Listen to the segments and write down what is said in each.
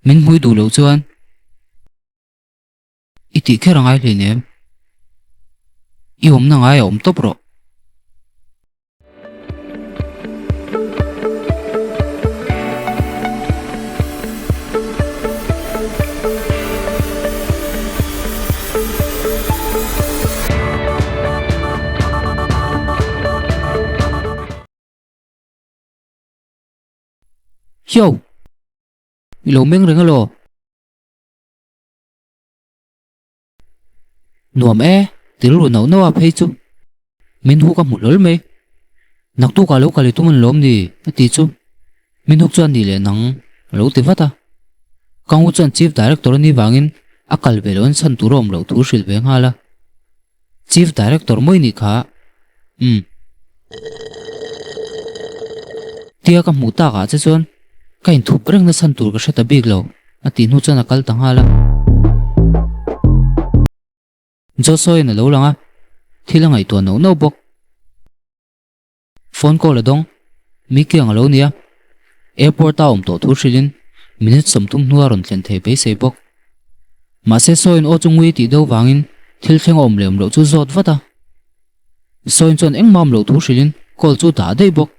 min hui du lo chuan i ti khe rangai hle nem i om na ngai om top ro yo mi lo meng reng alo nuam til ru no no a phei chu min hu ka mu lol me nak tu ka lo ka le tu man lom ni ti chu min huk chuan ni le nang lo ti vata kang u chuan chief director ni wangin akal velon san tu rom lo thu hril ve ngala chief director moi ni kha tia ka mu ta ka che chuan kain thup reng na san tur ka hreta bik lo ati nu chuan akal ta ngala jo soi na lo langa thilangai to no no bok phone call adong mi kyang alo nia airport ta om to thu hrilin minute somtum nuar on thlen thei pe se bok ma se soin o chungui ti do wangin thil thleng om lem lo chu zot vata soin chon engmam lo thu hrilin call chu ta dei bok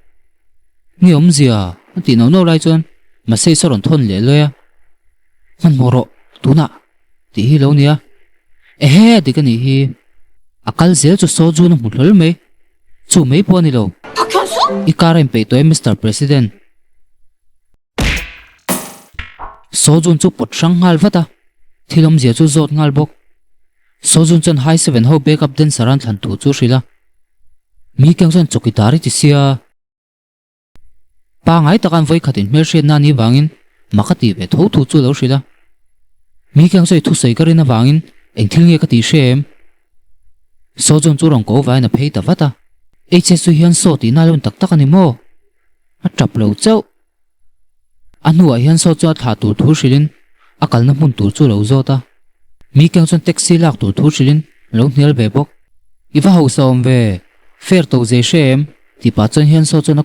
ni om zia ti no no lai chon ma se soron thon le loya man moro tuna ti hi lo nia ehe dikani hi akal zel chu so ju na mulhol me chu me poni lo ikarem pe toy Mr. President so jun chu pot sang ngal vata thilom zia chu zot ngal bok so jun chan high 7 ho backup den saran thlan tu chu hrila mi kyang chan chokitari ti sia pa ngai takan voi khatin mer she na ni wangin makati ve tho thu chu lo hrila mi kyang sei thu sei karina wangin eng thil nge ka ti shem so jun chu rong ko vai na phei ta vata hs su hian so ti na lon tak tak ani mo a trap lo chau anu a hian so chu tha tur thu hrilin akal na mun tur chu lo zota mi kyang chon taxi lak tur thu hrilin lo hnel ve bok iwa ho som ve fair to je shem ti pa chon hian so chon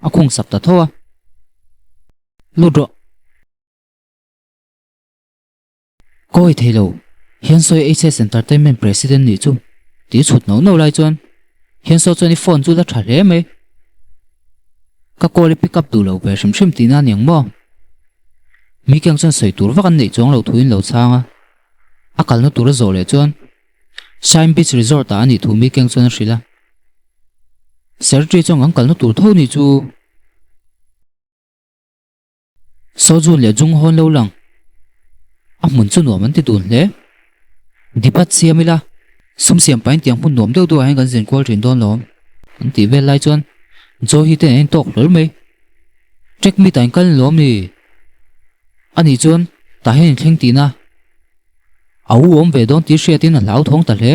a khung sap ta thowa ludro koi thelo hian soi hs entertainment president ni chu ti chut no no lai chuan hian so choni phone chu la tha hle me ka call pick up tu lo ve shim shim ti na niang mo mi kyang chan sei tur wakan nei chong lo thuin lo changa akal na tur zo le chuan Shine Beach Resort ta ani thu mi kyang chan hrila sertri chong angkal na tur tho ni chu so ju le jung hon lo lang a mun chu nuam an ti tun hle dipat siamila sum siam pain tiang pun nom deuh du a gan zen kwal thin don lom an ti vel lai chuan jo hi te en tok lol me trek mi tain kal lom ni ani chuan ta hen thleng ti na au om ve don ti hriatin a lau thong ta hle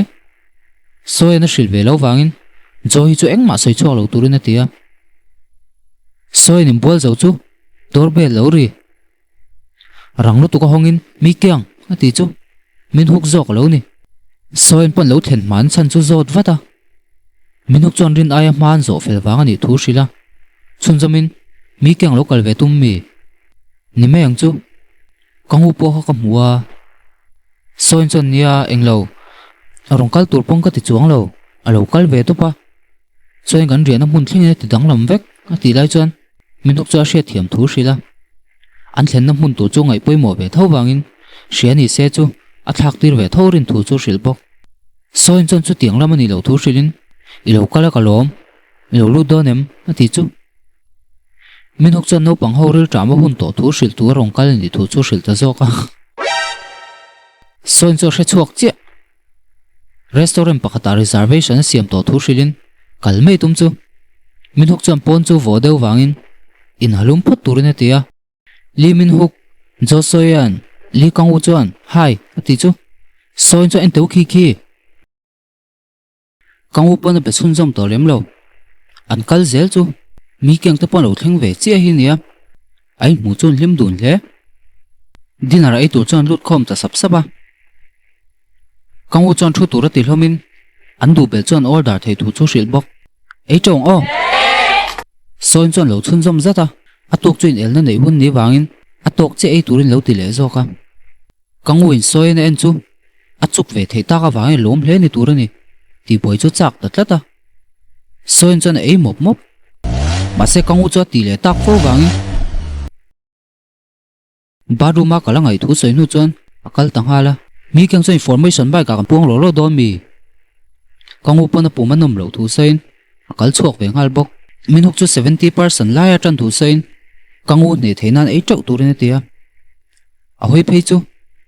so en a hril ve lo wangin jo hi chu engma soi chok lo turin a tia so en bol zo chu doorbell lo ri ranglu tu ka hongin mi kyang ati chu min huk zok lo ni soin pon lo thlen man chan chu zot vata min huk chon rin aya man zo fel wang ani thu hrila chun zamin mi kyang lo kal ve tum mi ni me ang chu kangu po ka muwa soin chon nia englo rong kal tur pong ka ti chuang lo alo kal ve to pa soin gan rian a mun thling ti dang lam vek ati lai chon min huk cha hria thiam thu hrila an thlen na mun tu chu ngai poimo ve tho wangin hriani se chu a thak tir ve tho rin thu chu hril bok soin chon chu tiang lam ani lo thu hrilin i lo kala kalom i lo lu donem ati chu min huk chan no pang ho ril tama hun to thu hril tu rong kal ni thu chu hril ta zoka soin chu hre chuak che restaurant pakhata reservation siam to thu hrilin kalmei tum chu min huk chan pon chu vo deuh wangin in halum phot turin atia li min huk jo soyan li kang u chuan hai ati chu soin chu en teu khi khi kang u pon be sun jom to lem lo an kal zel chu mi kyang te pon lo thleng ve che hi nia ai mu chun lim dun le dinara ai tur chuan lut khom ta sap sapa kang u chuan thu tur ati hlomin an du bel chuan order thei thu chu hril bok ei chong o soin chuan lo chun jom zata atok chuin elna nei hun ni wangin atok che ei turin lo ti le zoka kanguin soina en chu achuk ve thei ta ka wangin lom hle ni turani ti boi chu chak tatlata soin chon ei mop mop ma se kangu chu ti le tak fo wangin baduma kala ngai thu soi nu chon akal tang hala mi keng chon information bai ka kan puang lo lo don mi kangu pona pumanom lo thu sein akal chuak ve ngal bok minuk chu 70% la ya tan thu sein kangu ne theinan ei chau turin tia a hoi phei chu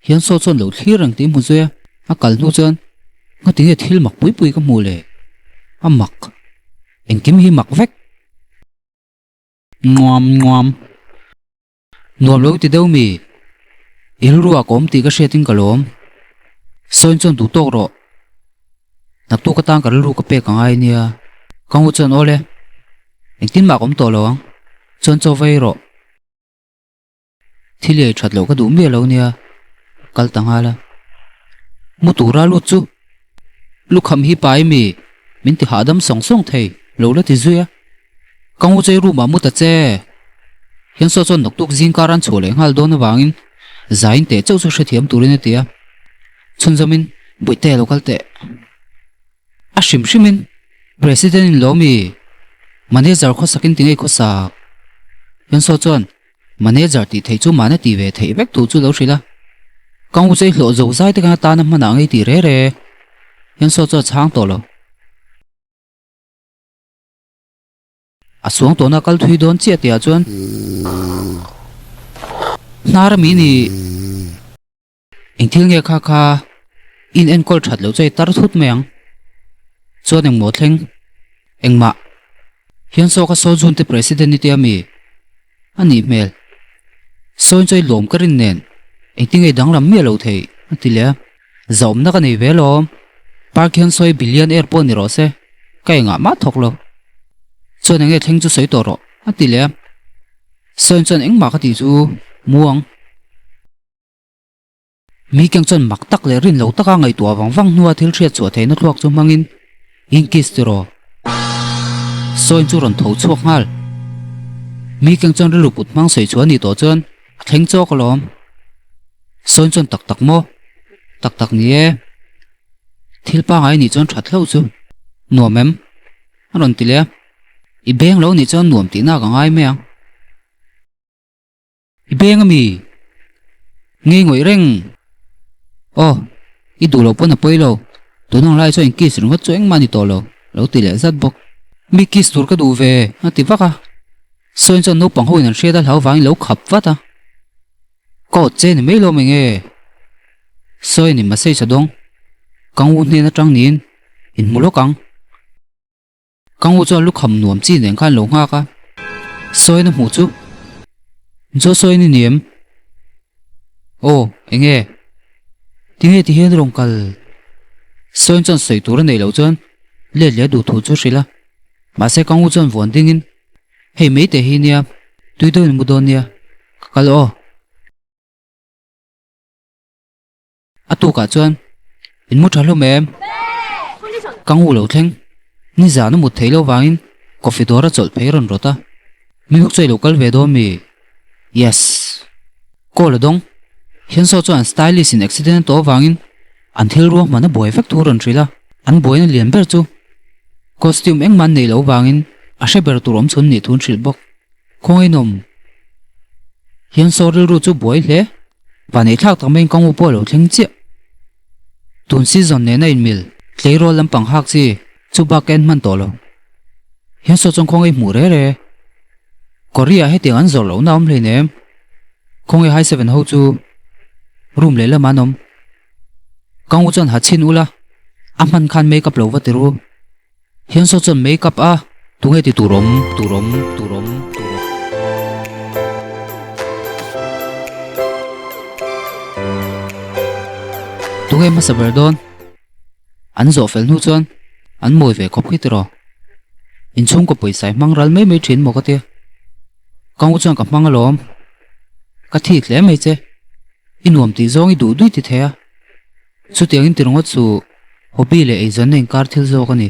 hian so chon lo thirang ti mu zoya akal nu chon ngati he thil mak pui pui ka mu le amak engkim hi mak vek ngom ngom nuam lo ti deu mi ilruwa kom ti ka sheting kalom soin chon du tok ro nak tu ka tang ka lu ka pe ka ai nia kangu chon ole engtin ma kom to lo chon cho vai ro thili that lo ka du mi lo nia kal tang hala mu tu ra lu chu lu kham hi pai mi min ti hadam song song thei lo la ti zuya kangu chei ru ma mu ta che hian so chon nok tuk jing karan chole ngal don wangin zain te chau chu hrethiam turin tia chun zamin buite local te a shim shimin president in lomi manager kho sakin tingai kho sa hian so chon manager ti thei chu mana ti ve thei bek tu chu lo hrila kangu chei hlo zo zai te ka ta na mana ngai ti re re hian so cho chang to lo asuang to na kal thui don che tia chuan nar mi ni engthil nge kha kha in en kol that lo chei tar thut meng chuan eng mo thleng engma hian so ka so jun te president ni tia mi ani mel soin choi lom karin nen engtingai danglam mi lo thei atile zom na ka nei velom park hian soi billion airport ni ro se kai nga ma thok lo chuan enge thleng chu soi to ro atile soin chon engma ka ti chu muang mi keng chon mak tak le rin lo taka ngai tua wang nuwa thil thriat chu theina thlok chu mangin inkis tiro soin chu ron tho chuak ngal mi keng chon ru put mang sei chu ani to chon thleng chok lom soin chon tak tak mo tak tak ni e thil pa ngai ni chon that lo chu nuamem ron tile i beng lo ni chon nuam ti na ka ngai me ang i beng ami ngei ngoi reng o i du lo pon a poi lo tu nong lai cho in kis rung cho eng mani to lo ti le zat bok mi kis tur ka du ve ati vaka soin chon no pang hoin an hre da hlau wang lo khap wata ko che ni mei lo me nge soin ni ma sei chadong kang u ne na tang nin in mulo kang u cho lu kham nuam chi nen khan lo nga ka soin mu chu jo soin ni niam o enge tinge ti hen rong kal soin chon sei tur nei lo chon le du thu chu sila ma se kang u chon von ding in hei mei te hi nia tui to in mu don nia kal o atu ka chon in mu thalo mem kang u lo thleng ni za no mu theilo wangin coffee dora chol phei ron rota minuk chei local ve do mi yes ko lo dong hian so chuan stylish in accident to wangin an thil ro mana boy fek tur an trila an boy na lian ber chu costume eng man nei lo wangin a she ber turom chun ni thun thril bok khoi nom hian so ru chu boy hle pani thak tak men kang u po lo thleng che tun season ne na in mil tleiro lampang hak chi chu ba ken man to lo hian so chong khong ei mu re re korea he tiang an zor lo naom hle nem khong ei high 7 ho chu room le la manom kang u chon ha chin ula aman khan makeup lo wa tiru hian so chon makeup a tunge ti turom tunge ma saber don an zo fel nu chon an moi ve khop khit ro in chung ko poisai mangral me thin mo ka te kang u chon ka mangalom ka thi tle me che inuam ti zong i du dui ti thea chu tiang in tirong chu hobby le ei zon nen kar thil zo ka ni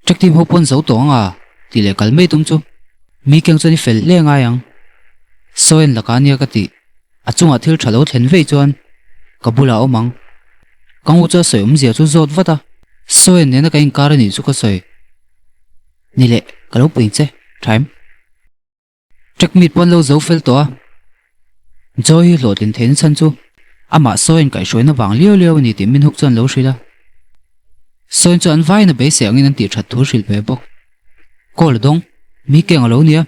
trektim ho pon zo to nga ti le kal me tum chu mi keng chani fel le nga yang soin lakania ka ti achunga thil thalo thlen vei chuan kabula omang kangu cha soim zia chu zot vata soin ne na ka inkar ni chu ka soi ni le kalo puin che time trek mit pon lo zo fel to joy lo tin then chan chu ama soin kai shoina wang liu liu ni ti min huk chan lo shrila soin chu an vai na be se angin an ti that thu hril pe bok kol dong mi keng alo nia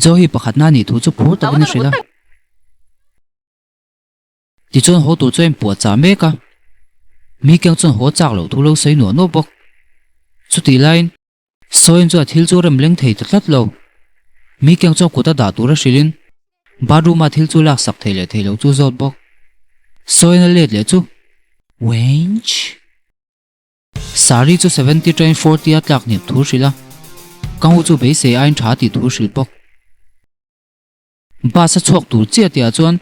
joy pakhat na ni thu chu phur ta ni shrila ti chon ho tu chen pu cha me ka mi keng chon ho chak lo thu lo sei no no bok chu ti line soin chu thil chu ram leng thei tlat lo mi keng chu ku ta da tu ra shilin baru ma thil chu lak sak thei lo chu zot bok soin le le chu wench sari chu 70 train 40 atlak ni thu shila kang chu be se ain tha ti thu shil bok ba sa chok tur che tia chuan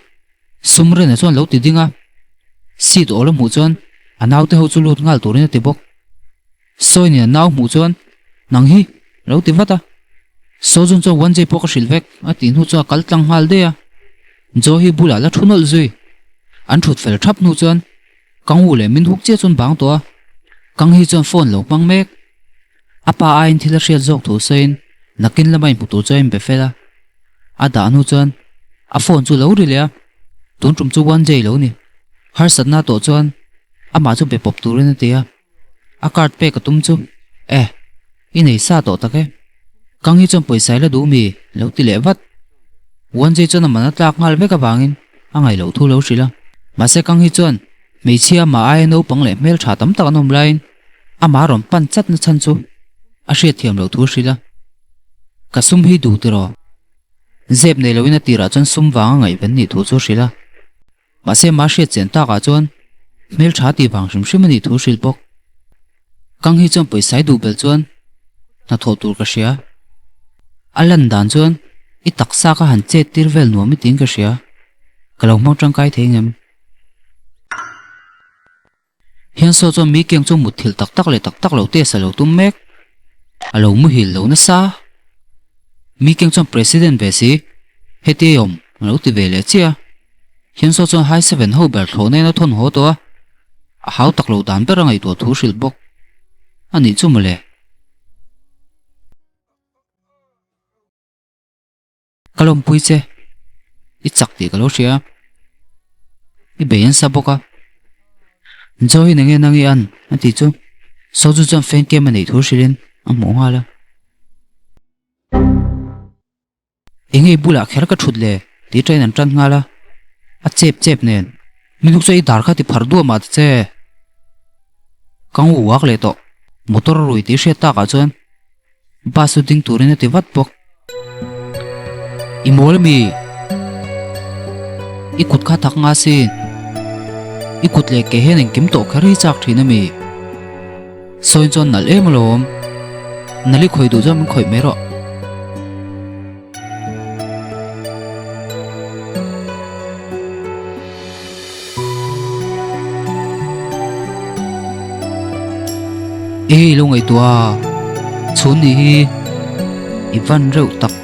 sumre na chuan lo ti dinga sit ol mu chuan anaw te ho chu lut ngal turin ti bok soin ya naw mu chuan nang hi lo ti vata sojun chu wan je pok shil vek a tin hu chu kal tlang hal de ya jo hi bula la thunol zui an thut fel thap nu chuan kang u le min huk che chun bang to kang hi chuan phone lo pang mek apa ain thila shel jok thu sein nakin lamai pu tu chaim be fela ada nu chuan a phone chu lo ri le tun tum chu wan je lo ni har satna to chuan ama chu be pop turin tia a card pe ka tum chu inei sa to take kang hi chon poisai la du mi lo ti le wat wan je chon mana tlak ngal ve ka bangin angai lo thu lo shrila ma se kang hi chon mei chia ma ai no pang le mel tha tam tak anom line ama rom pan chat na chan chu a hre thiam lo thu shrila ka sum hi du ti ro zep nei lo ina tira chon sum wang ngai ven ni thu chu shrila ma se ma hre chen ta ka chon mel tha ti bang shim shim ni thu shril bok kang hi chon poisai du bel chuan na tho tur ka sia alan dan chuan I taksa ka han che tirvel nuam mi ting ka sia kalau mau tang kai thengem hian so cho mi keng chu mut thil tak tak lo te sa lo tum mek alo mu hil lo na sa mi keng chu president be si heti yom lo ti ve le chia hian so cho high 7 ho ber tho ne na thon ho to a hau tak lo dan per ngai to thu shil bok ani chu mole kalom pui che I chak ti kalo sia I beyan sa boka joy nenge nangi an ati chu so chu chan fan kem nei thu shilin am mo hala enge bula kher ka thut le ti train an tran ngala a chep nen minuk chei dar kha ti phar du ma che kang wak le to motor rui ti she ta ka chuan ba su ding turin ti wat bok I mol mi I kut kha thak nga sin I kut le ke hen kim to khari chak thina mi soin chon nal em lom nali khoi du jam khoi mero lo ngai tua chun ni hi I van reu tak